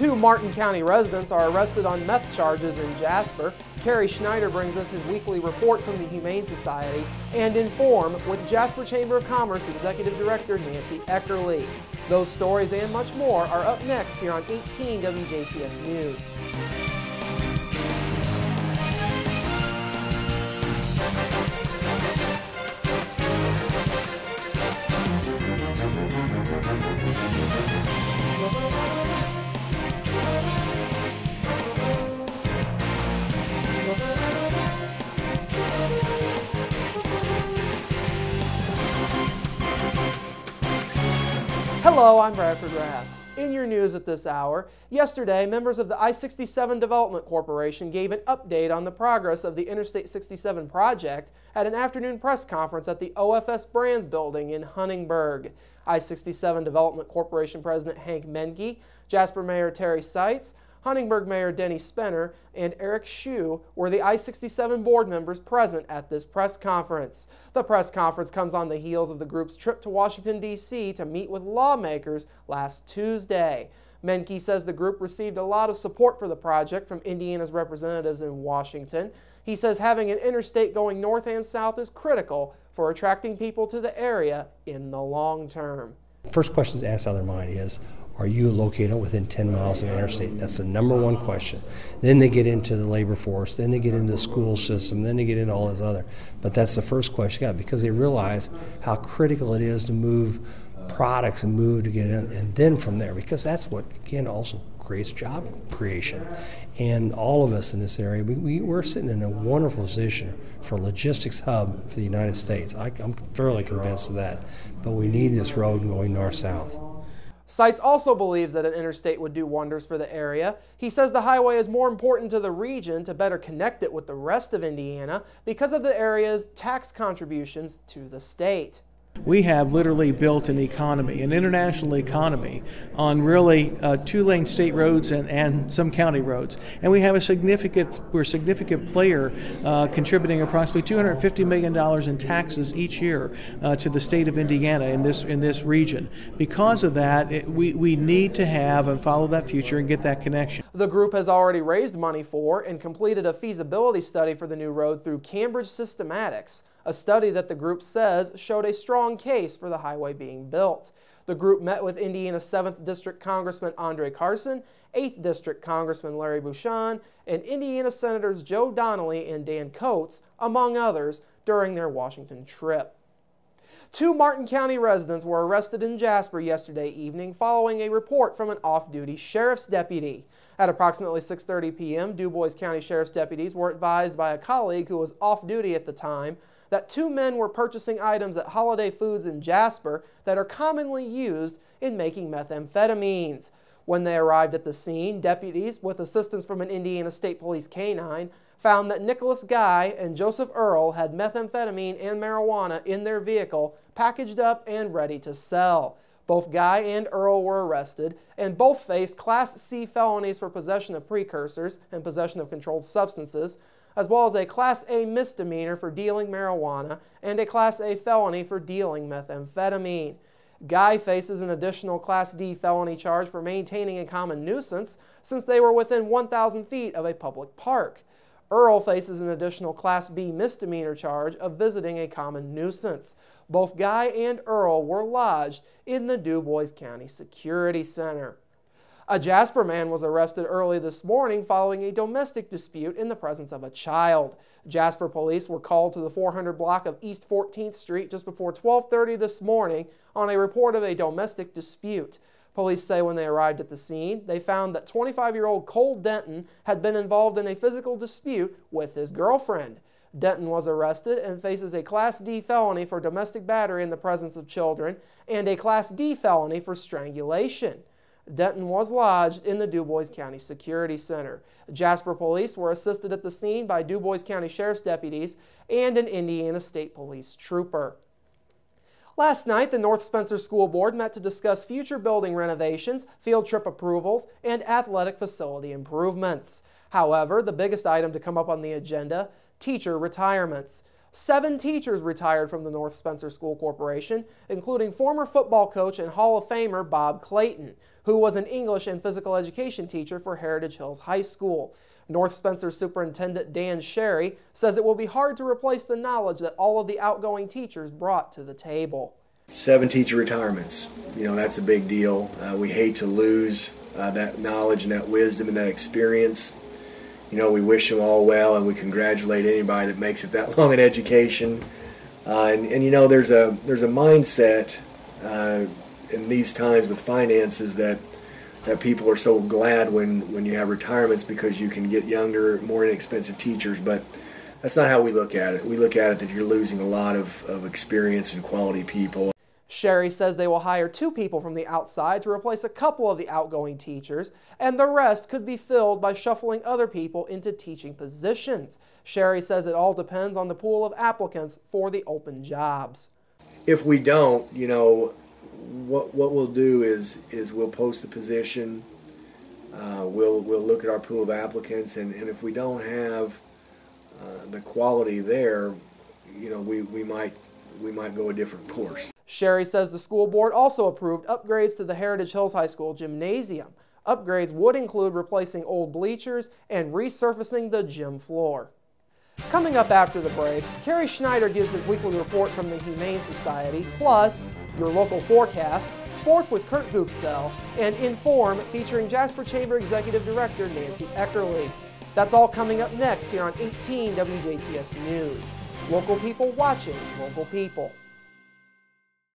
Two Martin County residents are arrested on meth charges in Jasper. Kerry Schneider brings us his weekly report from the Humane Society, and Inform with Jasper Chamber of Commerce Executive Director Nancy Eckerly. Those stories and much more are up next here on 18 WJTS News. Hello, I'm Bradford Raths. In your news at this hour, yesterday, members of the I-67 Development Corporation gave an update on the progress of the Interstate 67 project at an afternoon press conference at the OFS Brands building in Huntingburg. I-67 Development Corporation President Hank Menke, Jasper Mayor Terry Seitz, Huntingburg Mayor Denny Spenner, and Eric Shue were the I-67 board members present at this press conference. The press conference comes on the heels of the group's trip to Washington, D.C. to meet with lawmakers last Tuesday. Menke says the group received a lot of support for the project from Indiana's representatives in Washington. He says having an interstate going north and south is critical for attracting people to the area in the long term. First question asked out of their mind is, are you located within 10 miles of an interstate? That's the number one question. Then they get into the labor force, then they get into the school system, then they get into all this other. But that's the first question, yeah, because they realize how critical it is to move products and move to get in, and then from there, because that's what, again, also creates job creation. And all of us in this area, we're sitting in a wonderful position for a logistics hub for the United States. I'm thoroughly convinced of that. But we need this road going north-south. Seitz also believes that an interstate would do wonders for the area. He says the highway is more important to the region to better connect it with the rest of Indiana because of the area's tax contributions to the state. We have literally built an economy, an international economy, on really two-lane state roads and some county roads. And we're a significant player, contributing approximately $250 million in taxes each year to the state of Indiana in this region. Because of that, we need to have and follow that future and get that connection. The group has already raised money for and completed a feasibility study for the new road through Cambridge Systematics, a study that the group says showed a strong case for the highway being built. The group met with Indiana 7th District Congressman Andre Carson, 8th District Congressman Larry Bouchon, and Indiana Senators Joe Donnelly and Dan Coates, among others, during their Washington trip. Two Martin County residents were arrested in Jasper yesterday evening following a report from an off-duty sheriff's deputy. At approximately 6:30 p.m., DuBois County Sheriff's deputies were advised by a colleague who was off-duty at the time that two men were purchasing items at Holiday Foods in Jasper that are commonly used in making methamphetamines. When they arrived at the scene, deputies, with assistance from an Indiana State Police canine, found that Nicholas Guy and Joseph Earl had methamphetamine and marijuana in their vehicle, packaged up and ready to sell. Both Guy and Earl were arrested, and both faced Class C felonies for possession of precursors and possession of controlled substances, as well as a Class A misdemeanor for dealing marijuana and a Class A felony for dealing methamphetamine. Guy faces an additional Class D felony charge for maintaining a common nuisance since they were within 1,000 feet of a public park. Earl faces an additional Class B misdemeanor charge of visiting a common nuisance. Both Guy and Earl were lodged in the DuBois County Security Center. A Jasper man was arrested early this morning following a domestic dispute in the presence of a child. Jasper police were called to the 400 block of East 14th Street just before 12:30 this morning on a report of a domestic dispute. Police say when they arrived at the scene, they found that 25-year-old Cole Denton had been involved in a physical dispute with his girlfriend. Denton was arrested and faces a Class D felony for domestic battery in the presence of children and a Class D felony for strangulation. Denton was lodged in the DuBois County Security Center. Jasper police were assisted at the scene by DuBois County Sheriff's deputies and an Indiana State Police trooper. Last night, the North Spencer School Board met to discuss future building renovations, field trip approvals, and athletic facility improvements. However, the biggest item to come up on the agenda, teacher retirements. 7 teachers retired from the North Spencer School Corporation, including former football coach and Hall of Famer Bob Clayton, who was an English and physical education teacher for Heritage Hills High School. North Spencer Superintendent Dan Sherry says it will be hard to replace the knowledge that all of the outgoing teachers brought to the table. 7 teacher retirements, that's a big deal. We hate to lose that knowledge and that wisdom and that experience. We wish them all well, and we congratulate anybody that makes it that long in education. And there's a mindset in these times with finances that people are so glad when you have retirements because you can get younger, more inexpensive teachers. But that's not how we look at it. We look at it that you're losing a lot of experience and quality people. Sherry says they will hire 2 people from the outside to replace a couple of the outgoing teachers, and the rest could be filled by shuffling other people into teaching positions. Sherry says it all depends on the pool of applicants for the open jobs. If we don't, what we'll do is we'll post the position, we'll look at our pool of applicants, and if we don't have the quality there, we might go a different course. Sherry says the school board also approved upgrades to the Heritage Hills High School gymnasium. Upgrades would include replacing old bleachers and resurfacing the gym floor. Coming up after the break, Kerry Schneider gives his weekly report from the Humane Society, plus your local forecast, sports with Kurt Gooksell, and Inform featuring Jasper Chamber Executive Director Nancy Eckerly. That's all coming up next here on 18 WJTS News. Local people watching local people.